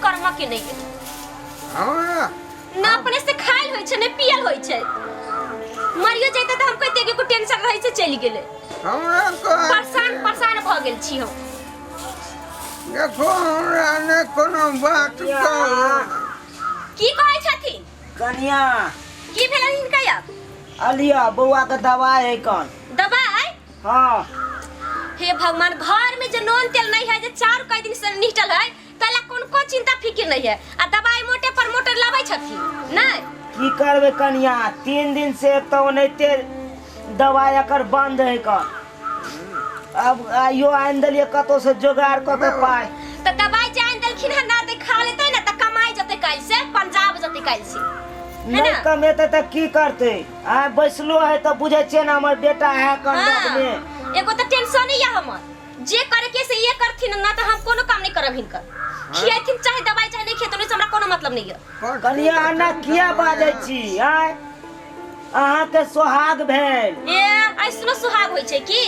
कर्म के नहीं है ना अपने से खाइल होय छे ने पियल होय छे मरियो जैते त हम कहते कि को टेंशन रही से चली गेले हमरा परेशान भ गेल छी हम देखो हमरा ने कोनो बात कहो की कहै छथिन कन्या की भेल हिनका या अलिया बउआ के दवाई है कौन दवाई हां हे भगवान घर में जो नॉन तेल नहीं है जो 4 कई दिन से निकटल है तला को चिंता फिक्र नहीं है आ दवाई मोटे पर मोटर लाबै छथिन नहीं की करबे कन्या 3 दिन से तो ओनैते दवाई अकर बंद है कौन अब आइयो आइन दलिए कतो से जोगाड़ क के पाए त दवाई जान देलखिन है ना दे खा लेते ना त कमाई जते काल से पंजाब जते काल से नहीं कमेते त की करते आ बैसलो है त बुझे छे ना हमर बेटा है कंडक में एगो त टेंशन ही है हमर जे करे के से ये करथिन ना त हम कोनो काम नहीं करब हिनकर खियाथिन चाहे दवाई चाहे नहीं खेतन से हमरा कोनो मतलब नहीं है कन्या ना किया बाजै छी आय अहाँ के सोहाग भेल ए ऐसनो सुहाग होय छै की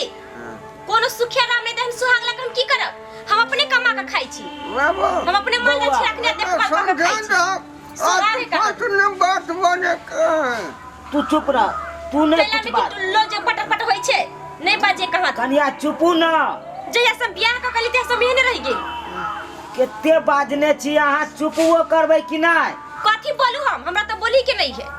कोनो सुखे राम ने देहन सुहाग लग हम की करब हम अपने कमा के खाइ छी बाबू हम अपने मन के छिड़कने देख पर के खाइ छी सुहाग का तुमने बात बने तू चुप रह तू नहीं कुछ बात लो जे पटर पट होय छै नहीं बाजे कहां कन्या चुपू ना जया सब बियाह क कली ते सब एहने रह गेल केते बाजने छी अहाँ चुपवो करबै कि नहीं कथि बोलू हम हमरा तो बोली के नहीं है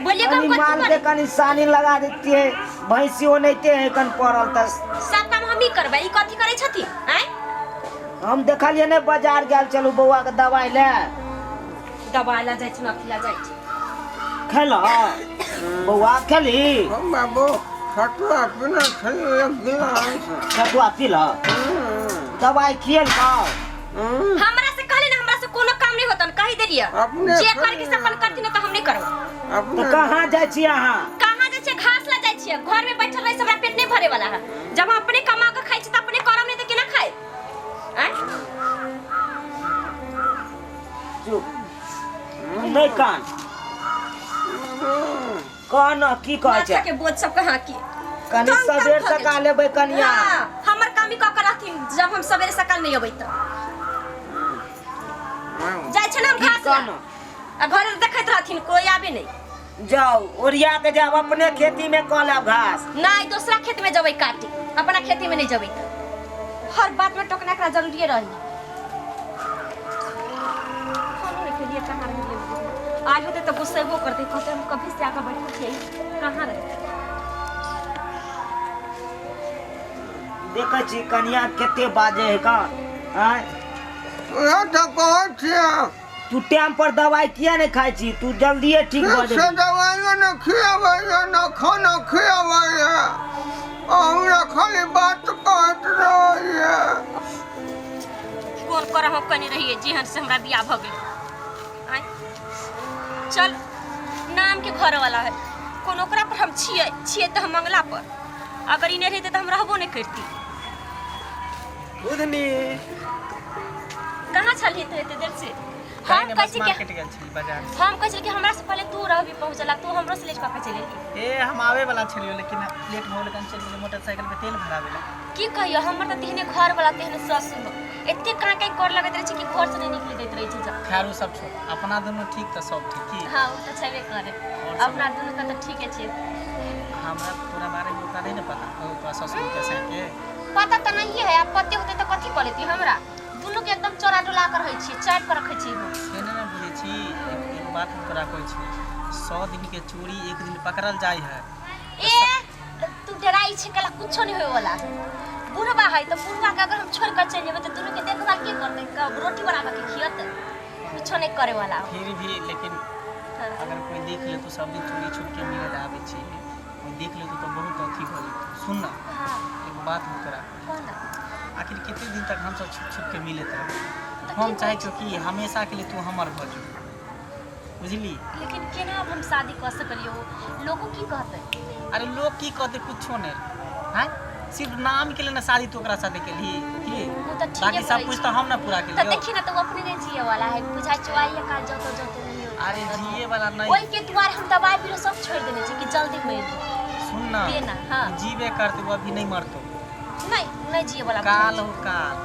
बोलिए हम माल के कनी सानी लगा देती है भैंसी ओनैते है कन पड़ल त सब काम हम ही करबै ई कथि करे छथि हैं हम देखलिए ने बाजार गेल चलू बउआ के दवाई ले दवाई ला जाय छी ना खिला जाय छी खेला बउआ खेली हम बाबू खटुआ पीना खाली एक गिलास खटुआ पीला दवाई खियल का हमरा से कहले ना हमरा से कोनो काम नहीं होतन कहि देलिए जे कर के अपन करती ना त हम नहीं करब तो कहां जाय छी अहाँ कहां जाय छी घास ला जाय छी घर में बैठल रही हमरा पेट नहीं भरे वाला है जब हम अपने कमा के खाइ छी त अपने करम नहीं त केना खाइ हैं चुप नहीं कान की कहै छै के बोझ सब कहां की कनी सवेर सकाल लेबै कनिया हमर कामी क के रहथिन जब हम सवेरे सकाल नहीं अबै त जाय छ ना हम घास ला आ घर देखैत रहथिन कोई आबे नहीं जाओ ओरिया के जाओ अपने खेती में क लेब घास नहीं दूसरा खेत में जबै काटे अपना खेती में नहीं जबै त हर बात में टोकना करा जरूरी रही खाने के लिए कहां रह गेल आज होते तो गुस्से हो करते कहते हम कभी से आके बैठे थे कहां रहे देखै छी कनिया केते बाजे है का हां या त कहै छियै तू टाइम पर दवाई किया नहीं खाई छी तू जल्दी ठीक हो से दवाई न खियाबै न खाना खियाबै हमरा खाली बात कहत रहिए कौन कर हम कने रहिए जेहन से हमरा बियाह भ गेल आय चल नाम के घर वाला है कोन ओकरा पर हम छिए त हम मंगला पर अगर इने रहते त हम रहबो नहीं करती बुधनी कहां छलही तो एते देर से हम कैसे मार्केट गेल छी बाजार हम कहै कि हमरा से पहले तू रहबी पहुंचला तू हमरो से लेट पाके चले ए हम आवे वाला छलियो लेकिन लेट हो गेल चल गेल मोटरसाइकिल पे तेल भरावेला की कहियो हमर त तेहने घर वाला तेहने ससुर एते काहे काहे कर लगत रहे छै कि घर से नहीं निकले दैत रहे छै जा खैर सब छोड़ अपना दोनों ठीक त सब ठीक की हां उ त छबे करे अपना दोनों का त ठीक है छै हमरा पूरा बारे में ओकरा नहीं पता तो ससुर कैसे के पता त नहीं है अब पते होते त कथि कर लेती हमरा दुनु के एकदम चोरा डोला कर रहै छी चाट कर रखै छी केने ना बुझे छी एक बात हम तोरा कहै छी 100 दिन के चोरी एक दिन पकड़ल जाय है ए तू डराई छै कला कुछो नहीं होय वाला बुढ़वा है तो बुढ़वा के अगर हम छोड़ कर चल जेबै त दुनु के देखभाल के करते रोटी बनाबे के खियत कुछो नहीं करे वाला फिर भी लेकिन अगर कोई देख ले तो सब दिन चोरी छुप के मिले आवे छी कोई देख ले तो बहुत अथी हो सुन ना एक बात हम तोरा आखिर कितने दिन तक हम सब छुप छुप के मिले थे हम चाहे छो कि हमेशा के लिए तू हमर भ जो बुझली लेकिन केना अब हम शादी कर सकलियो लोगो की कहते अरे लोग की कहते कुछो नहीं हैं सिर्फ नाम के लिए ना शादी तो ओकरा साथे के लिए की वो तो ठीक है बाकी सब कुछ तो हम ना पूरा के तो लिए देखी ना तो वो अपने नहीं जिए वाला है बुझा चुआई का जो नहीं अरे जिए वाला नहीं ओई के द्वार हम दवाई बीरो सब छोड़ देने छी कि जल्दी मर सुन ना देना हां जीवे करते वो अभी नहीं मरतो नहीं जिए वाला काल हो काल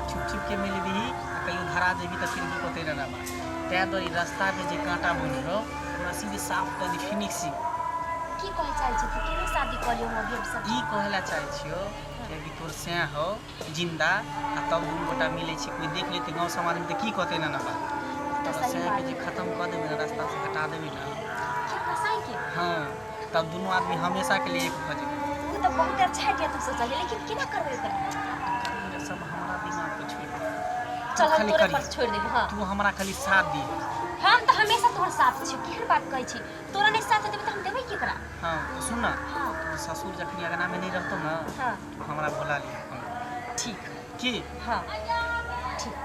छुप छुप के मिल भी कहीं धरा पकड़ा जेबी तो फिर भी पते ना बा तै दरी रास्ता में जे कांटा बनी हो पूरा सीधे साफ कर दी फिनिक्सिंग की कहे चाहे छी तू केना शादी करियो हम अभी सब ई कहेला चाहे छियो कि अभी तोर से हो जिंदा आ तब दुनू गोटा मिले छी कोई देख लेते गांव समाज में तो की कहते ना बा तब से के जे खत्म कर देबे ना रास्ता से हटा देबे ना क्या फसाई के हां तब दोनों आदमी हमेशा के लिए एक हो जाए तू तो बहुत अच्छा आइडिया तू सोचल लेकिन केना करबे कर सब हमारा दिमाग पे छोड़ दे चल हम खाली तोरे करिए। पर छोड़ देबे हां तू हमारा खाली साथ दी हम तो हमेशा तोहर साथ छी केहन बात कहै छी तोरा नहीं साथ देबे त हम देबे केकरा हाँ तो सुन ना हां तो ससुर जखनी अगना में नहीं रहतो ना हां तो हमारा बोला लिया ठीक की हां ठीक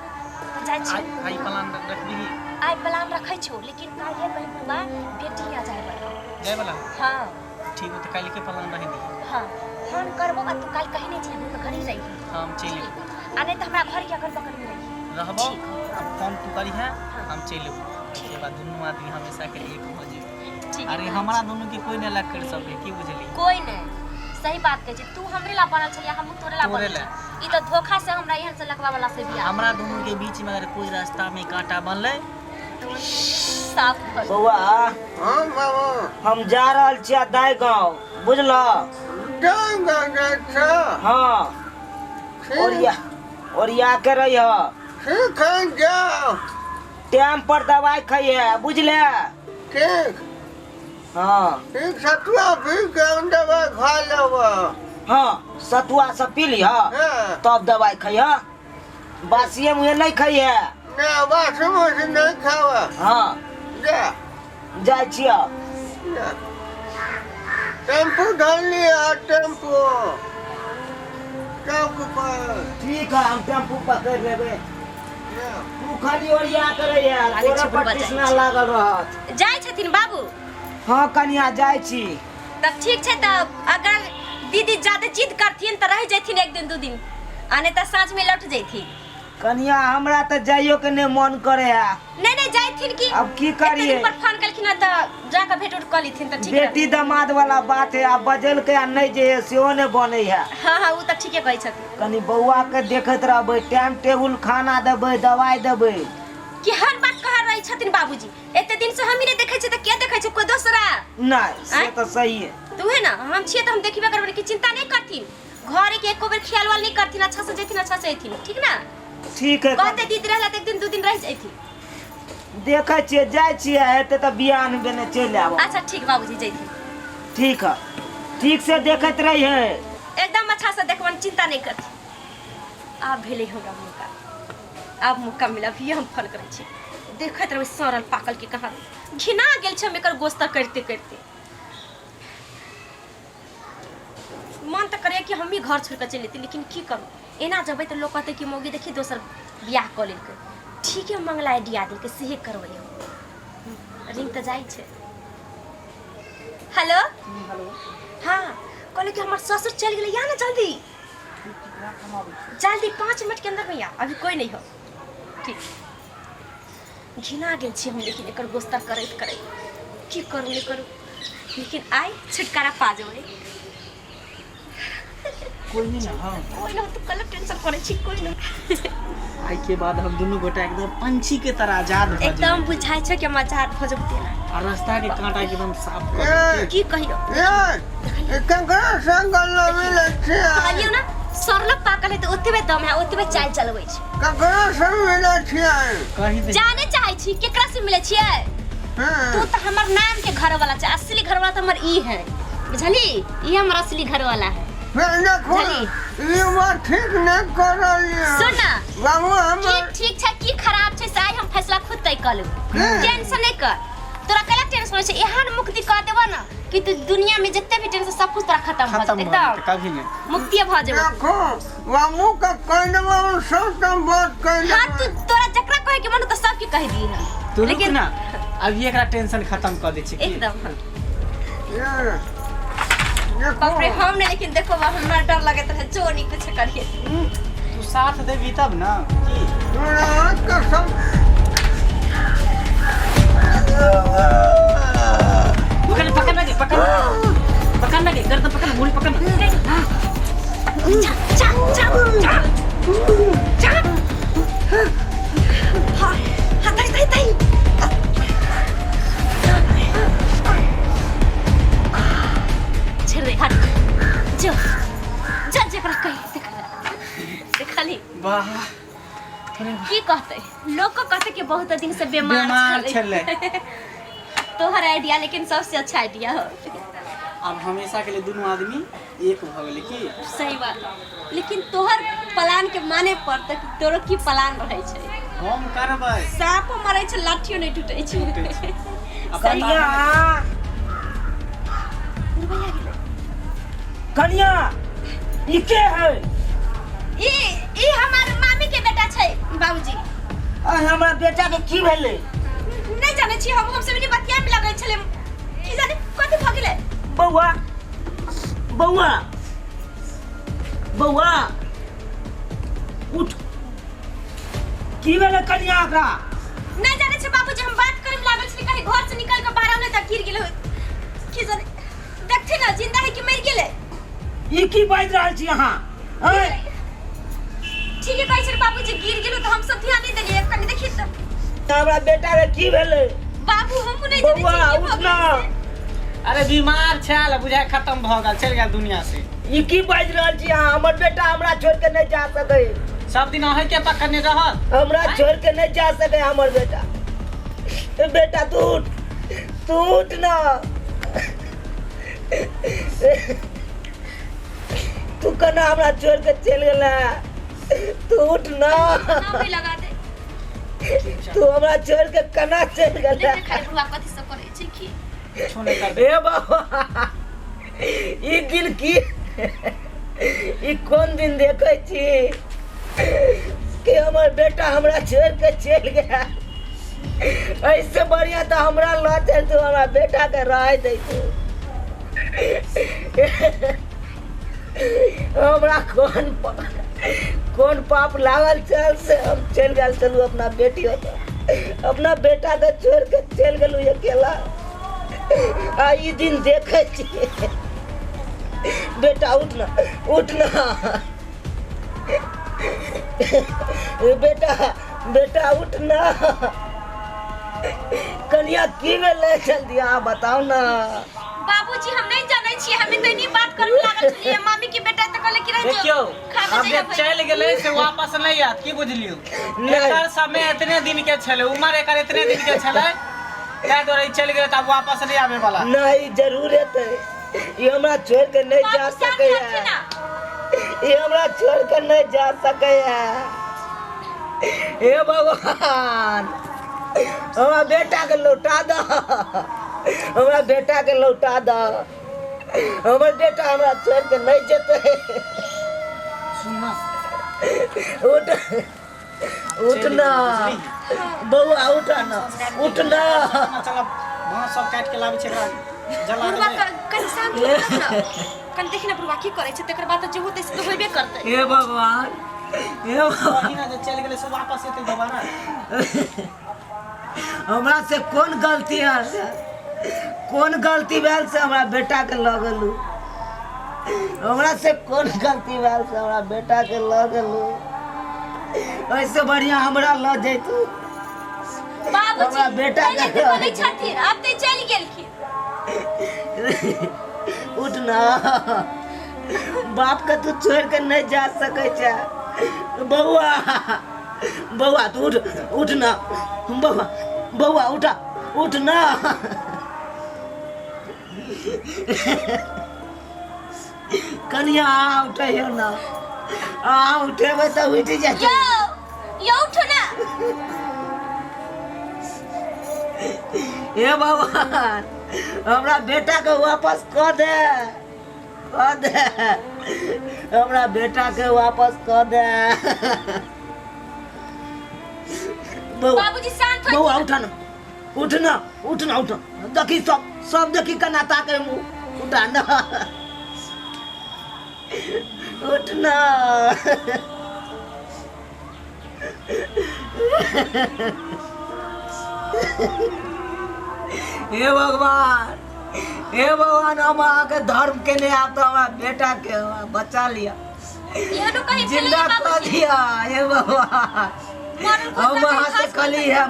तो जाय छी आई प्लान रख दी आई प्लान रखै छौ लेकिन काल्हे बहिनुआ बेटी आ जाय बला जाए वाला हां ठीक है तो कल के प्लान रह दी हां फोन करबो आ तू काल कहीं नहीं जेबो तो घरे रही हम चले आ नहीं तो हमरा घर के अगल बगल में रही रहबो अब फोन तू करी है हाँ। हम चले उसके बाद दोनों आदमी हमेशा के लिए एक हो जाए ठीक अरे है हमारा दोनों के कोई नहीं अलग कर सके की बुझली कोई नहीं सही बात कहै छी तू हमरे ला बनल छलिया हम तोरे ला तोरे बनल ला। छी ई तो धोखा से हमरा यहां से लकवा वाला से बियाह हमारा दोनों के बीच में अगर कोई रास्ता में कांटा बनले साफ कर बौआ हाँ बाबू हम जा रहल छियै दाई गाँव बुझल जाएगा अच्छा हाँ ओरिया ओरिया के रही ठीक है जाओ टाइम पर दवाई खाइए बुझले ठीक हाँ ठीक सतुआ पी के हम दवाई खा लेबो हाँ सतुआ सब पी लिह हाँ तब दवाई खाइए बासिए मुँहे नहीं खाइए नहीं बस मुझे नहीं खावा हाँ जा जाइ छियै जा टेम्पू धर लिया टेम्पू टेम्पू पर ठीक है हम टेम्पू पकड़ लेबै जा। तू खाली ओरिया करे अरे तोरा चुप पर बजाइ कृष्णा छी। लागल रहत जाय छथिन बाबू हाँ कनिया जाइ छी तब ठीक छै तब अगर दीदी ज्यादा जिद करथिन त रह जैथिन एक दिन दू दिन आने त साँझ में लौट जैथिन कनिया हमरा तो जाइयो के नहीं मन करे है नहीं नहीं जैथिन की अब की करिए? पर फोन कलखिन त जाके भेट उठ कर लेथिन त ठीक है बेटी दामाद वाला बात है अब बजल के आ नहीं जे सेहो नहीं बने है हां हां उ त ठीके कहै छथिन कनी बौआ के देखत रहबै टाइम टेबुल खाना देबै दवाई देबै कि हर बात कह रही छथिन बाबूजी एते दिन से हम ही नहीं देखे छै त के देखे छै कोई दूसरा नहीं से आँय? तो सही है तू है ना हम छिए त हम देखबे करबै कि चिंता नहीं करथिन घर के एको बेर ख्याल वाल नहीं करथिन अच्छा से जैथिन अच्छा से जैथिन ठीक ना ठीक है कहते दीदी रहला त एक दिन दू दिन रह जैथिन देखै छियै जाइ छियै हेतै तऽ बियान बेने चलि आब अच्छा ठीक बाबूजी जैथिन ठीक है ठीक से देखैत रही है एकदम अच्छा से देखबन चिंता नहीं करती आब भेले हमरा मौका आब मौका मिला भी हम फोन करै छी देखैत रहबै सड़ल पाकल के कहाँ घिना गेल छै हम एकर गोश्त करते करते मन तो करे कि हम ही घर छोड़ के चलि जेती लेकिन की करूँ एना जबै तो लोग कहते कि मौगी देखी दोसर बियाह कऽ लेलकै ठीक है मंगला आइडिया देलकै सेहे करबै हम रिंग तो जाइ छै हेलो हाँ कहले कि हमार ससुर चल गेलै या ना जल्दी जल्दी 5 मिनट के अंदर में आ अभी कोई नहीं हो ठीक घिना गेल छी हम लेकिन एकर गोस्ता करैत करैत की करू नहीं करू लेकिन आइ छुटकारा पा जेबै कोई नहीं ना हाँ कोई ना तो कल टेंशन करे छी कोई ना आई के बाद हम दोनों गोटा एकदम पंछी के तरह आजाद हो एकदम बुझाइ छै कि हम आजाद हो जेबै और रास्ता के कांटा एकदम साफ कर ए की कहियो ये ककरा संग गल्ला मिले छै कहलियो ना सरल पाकल है तो ओतबे दम है ओतबे चाल चलबै छै ककरा संग मिले छै कही दे जाने चाहे छी केकरा से मिले छियै हाँ तू तो हमर नाम के घर वाला छै असली घर वाला तो हमर ई है बुझली ई हमर असली घर वाला है फिर देखो चली। ये बात ठीक नहीं कर रही है सुन ना बाबू की हम ठीक छै की खराब छै से आइ हम फैसला खुद तय कर लेब टेंशन नहीं कर तोरा कला टेंशन होइ छै एहन मुक्ति कह देबो ना कि तू दुनिया में जते भी टेंशन सब कुछ तोरा खत्म भ खत्म जेतै हो एकदम कभी नहीं मुक्ति भ जेबो देखो बाबू का कहने वाला सब तुम बात कहने हां तू तोरा जकरा कहे के मन तो सबके कह दी है तू रुक ना अभी एकरा टेंशन खत्म कर दे छी की एकदम ये देखो बाप रे हम नहीं लेकिन देखो बा हमरा डर लगत है चोरी कुछ करिए तू साथ देबी तब ना की मेरा हाथ का सब पकड़ लगे पकड़ लगे गर्दन पकड़ मुड़ी पकड़ चा चा चा चा चा कहते लोग को कहते कि बहुत दिन से बीमार छले तोहर आइडिया लेकिन सबसे अच्छा आइडिया हो। अब हमेशा के लिए दोनों आदमी एक भ गेलै की सही बात लेकिन तोहर प्लान के माने पड़त कि तोरो की प्लान रहै छै। हम करबै साप मरै छै लाठियो नहीं टूटै छै। कनिया कनिया ई के है? ई हमार मामी के बेटा छै बाबूजी। हमरा बेटा के की भेलै? नहीं जाने छी हम हमसे भी बतिया में लगै छले की जाने कथि भ गेलै। बौआ बौआ बौआ उठ की भेलै कनिया एकरा? नहीं जाने छी बाबूजी हम बात करे में लागल छी कहीं घर से निकल के बाहर आने तक गिर गेलै की जाने देखथि ना जिंदा है कि मर गेलै। ई की बाज रहल छी अहाँ? ठीक है कहै छै बाबूजी गिर गेलो त हम सब ध्यान नहीं देलिए कनी देखि त हमरा बेटा के की भेलै? बाबू हम नहीं जाने छी बौआ उठ ना। अरे बीमार छल बुझाय खत्म भ गेल चल गेल दुनिया से। ई की बाज रहल छी अहाँ? हमर बेटा हमरा छोड़ के नहीं जा सकै। सब दिन अहे के पकड़ने रहल हमरा छोड़ के नहीं जा सके हमर बेटा। बेटा तू उठ ना। तू कना हमरा छोड़ के चल गेला। तू उठ ना। ना भी लगा दे तू हमरा छोड़ के कना चल गेला। लेकिन खाली बुआ कथि सब करे छै की छोने कर ए बाबा ई दिन की ई कौन दिन देखै छी कि हमर बेटा हमरा छोड़ के चल गया। ऐसे बढ़िया तो हमरा ल चल तू हमरा बेटा के रह दे तू। हमरा कौन पाप लागल चल से हम चल गल चलू अपना बेटी अपना बेटा के छोड़ के चल गेलू अकेला। आ ई दिन देखे छी। बेटा उठ ना बेटा उठ ना। कनिया की भेलै जल्दी आ बताओ ना। बाबूजी हम नहीं जाने छी हमें तो नहीं बात करे लागल छलिए मामी के बेटा त कहले कि रह जो देखियो अब चल गेलै से वापस नहीं आत की बुझलियो। एकर समय इतने दिन के छले उम्र एकर इतने दिन के छले ताय दोरे चल गेलै त वापस नहीं आवे वाला। नहीं जरूरत है ये हमरा छोड़ के नहीं जा सके है। ये हमरा छोड़ के नहीं जा सके है। हे भगवान हमरा बेटा के लौटा दो। हमरा बेटा के लौटा दो। हमर बेटा हमरा छोड़ के नहीं जेते। सुनना उठ ना बउआ उठ ना चल बांस सब काट के लाबै छै जला बुआ देबै। कनी शांत हो ना कनी देखि ना बुआ की करे छै तकर बाद जे होतै से तो होबे करतै। हे भगवान अहिना जे चल गेलै से वापस एतै दोबारा। हमरा से कौन गलती है? कौन गलती भेल से हमरा बेटा के ल गेलू? हमरा से कौन गलती भेल से हमरा बेटा के ल गेलू? ऐसे बढ़िया हमरा ल जैतू। बाबूजी हमरा बेटा पहले के तो बोले छथिन अब ते चल गेलखिन। उठ ना बाप के तू छोड़ के नहीं जा सके छै। बउआ तू उठ ना बउआ उठ ना। कनिया उठियो ना उठेबै तऽ उठ जाए। यो उठो ना। हे भगवान हमरा बेटा के वापस क दे हमरा बेटा के वापस क दे। बाबूजी शांत हो। बउआ उठ ना देखी सब देखी कना ताके मुंह उठा ना उठ ना। हे भगवान हम आके धर्म के नहीं आता हमारा बेटा के बचा लिया यहाँ तो कहीं जिंदा कर दिया। हे भगवान हम वहाँ से कली है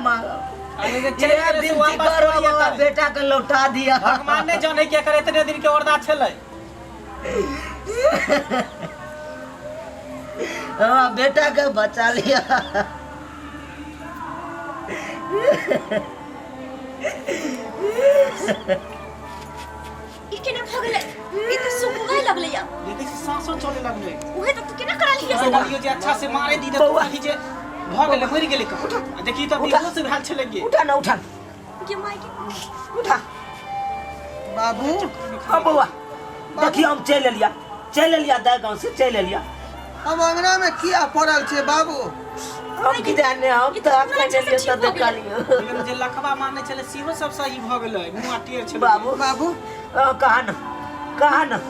बेटा के लौटा दिया। भगवान ने जाने क्या करे इतने दिन के औरदा छले। बेटा के बचा लिया। ई केना भगले ई त सुकुगाय लगले या देखै छी सांसो चले लगले उहे त तू केना करा लिया तो बोलियो जे अच्छा से मारे दी तो अभी जे भ गेले मरि गेले का देखी तो बेहोश भेल छले गे उठा ना उठा के माय के उठा बाबू हाँ बउआ देखिए हम चल लिया दा गाँव से चल लिया अब अंगना में किया पड़ल छे बाबू हम की जाने हम तो आपका लिए तो देखा लियो लेकिन जे लखबा मारने चले सीहो सब सही भ गेले मुंह टेर छले बाबू बाबू कहा न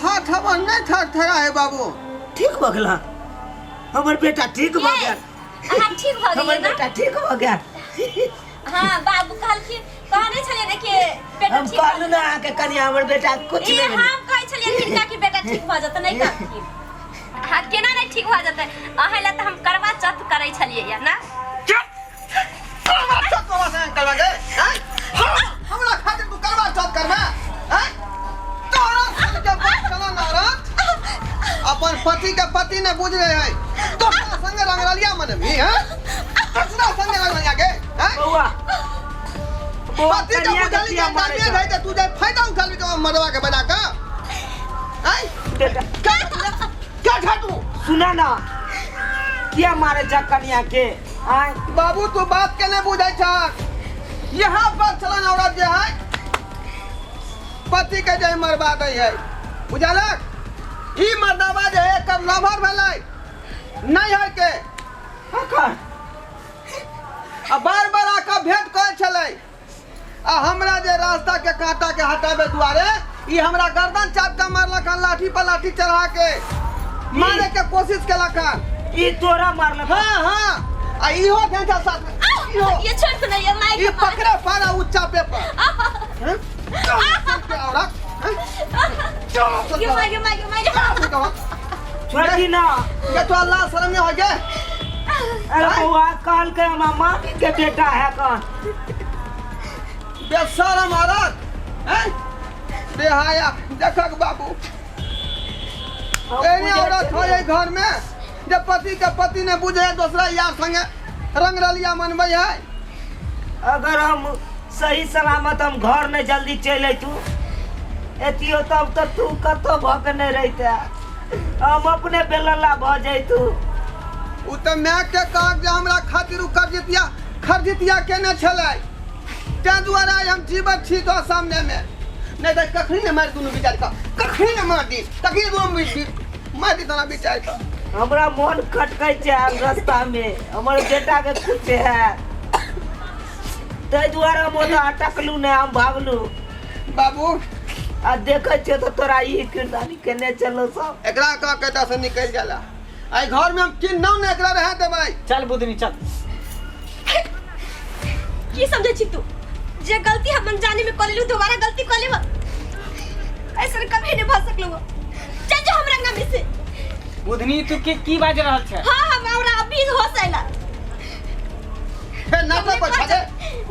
हाथ हमर नहीं थरथरा है बाबू ठीक हो गया हमर बेटा ठीक हो गया हां ठीक भ हमर गेलै ना बेटा ठीक हो गया हां बाबू कहलखिन कहने छलिए ना कि बेटा हम ठीक कहलू ना के कनी हमर बेटा कुछ ए नहीं हम कहै छलिए हिनका कि बेटा ठीक भ जत नहीं कहलखिन हां केना नहीं ठीक भ जत अहे ला त हम करवा चौथ करै छलिए या ना करवा चौथ करवा गे हमरा खातिर तू करवा चौथ करबे हैं तोरा के बात चला नारद अपन पति के पति ने बुझ रहे हैं तो संग रंगरलिया मन भी हैं दूसरा संग रंगरलिया के हैं बउआ पति के बुझलिया मारे रहे त तू जे फायदा उठा ली तो मरवा के बना का हैं बेटा क्या था तू सुना ना क्या मारे जा कन्या के आय बाबू तू बात के नहीं बुझे छ यहाँ पर चलन औरत जे है पति के जे मरवा दे है बुझलक ई मर्दावा जे है कब लभर भेलै नहीं है के हकर आ बार बार आका भेंट करे छलै आ हमरा जे रास्ता के कांटा के हटावे दुआरे ई हमरा गर्दन चाप के मारलक लाठी पर लाठी चढ़ा के मारे के कोशिश केलक ई तोरा मारलक हां हां आ इहो ढेंचा साथ इहो ये छोड़ के नहीं माय ये पकड़े पारा उच्चा पेपर हैं क्या औरत ये माय छोड़ी ना ये तो अल्लाह शर्म में हो गए अरे बउआ काल के मामा के बेटा है कौन बेशरम औरत हैं बेहाया देखक बाबू एनी औरत हो ये घर में जब पति के पति ने बुझे दूसरा यार संगे रंग रलिया मनबै है अगर हम सही सलामत हम घर में जल्दी चले तू एतियो तब तो तू कतो भक नहीं रहते हम अपने बेलला भ जैतू उ त मैं के कह जे हमरा खातिर उ खरजितिया केने छलै ते दुआरे हम जीवन छी तो सामने में नहीं तो कखनी ने मार दुनु विचार का कखनी ने मार दी कखनी दुनु मार दी तना विचार का हमरा मन खटकै छै रास्ता में हमर बेटा के कुछ है तै दुआरे हम ओतऽ अटकलू ने हम भागलू बाबू आ देखै छियै तो तोरा ई किरदारी केने चलो सब एकरा का कटा से निकल जाला आई घर में हम किन नौ ने एकरा रह देबै चल बुदनी चल की समझे छी तू जे गलती हम अनजाने में कर लेलू दोबारा गलती कर लेब ऐसा कभी नहीं भ सकलू चल जो हम रंगा में से बुदनी तू के की बाज रहल छै हां हम हमरा अभी होश आइला हे नाटक को छे हे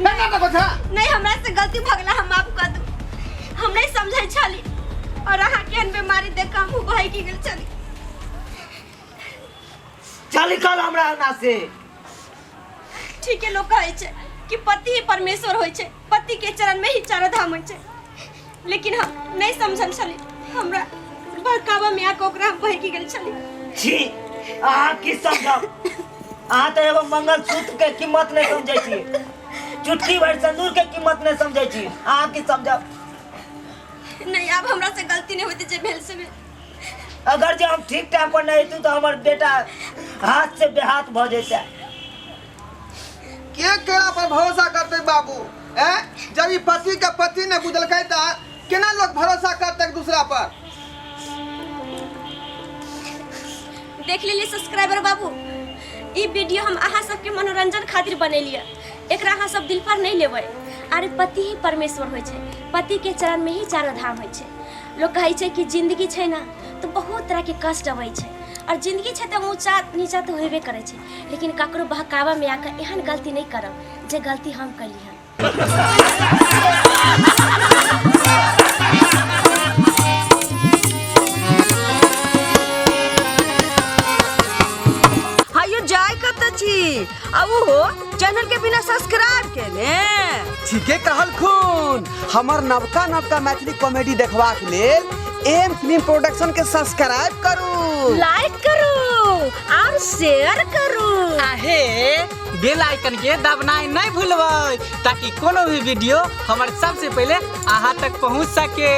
नाटक को छे नहीं हमरा से गलती भ गेला हम माफ कर दू हम नहीं समझै छली और अहाँ केहन बीमारी देख के हम भाई की गेल छली चल निकल हमरा अंगना से ठीक है लोग कहै छै कि पति ही परमेश्वर होय छै पति के चरण में ही चारो धाम होय छै लेकिन हम नहीं समझल छली हमरा बहकावा में आके ओकरा हम बह की गेल छली छी अहाँ की समझब अहाँ तो एगो मंगलसूत्र के कीमत नहीं समझै छी चुटकी भर सिंदूर के कीमत नहीं समझै छी अहाँ की समझब नहीं अब हमरा से गलती नहीं होती जे भेल से भेल अगर जो हम ठीक टाइम पर नहीं हेतु तो हमार बेटा हाथ से बेहाथ भ जैते के केरा पर भरोसा करते बाबू हैं जब ई पति के पति ने बुझलकै त केना लोग भरोसा करते एक दूसरा पर देख लेलिए सब्सक्राइबर बाबू ई वीडियो हम अहाँ सबके मनोरंजन खातिर बनेलिए एकरा अहाँ सब दिल पर नहीं लेबै अरे पति ही परमेश्वर होय छै पति के चरण में ही चारो धाम होय छै लोग कहै छै कि जिंदगी छै ना तो बहुत तरह के कष्ट अबै छै और जिंदगी छै तो ऊंचा नीचा तो होबे करे छै लेकिन ककरो बहकावा में आकर एहन गलती नहीं करब जे गलती हम कली है हायो जाय कत छी छी अब वो चैनल के बिना सब्सक्राइब के ने ठीके कहल खून हमर नवका नवका मैथिली कॉमेडी देखबा के लेल एम फिल्म प्रोडक्शन के सब्सक्राइब करू, लाइक करू और शेयर करू आहे बेल आइकन के दबनाई नहीं भूलबै ताकि कोनो भी वीडियो हमारे सबसे पहले अहाँ तक पहुंच सके।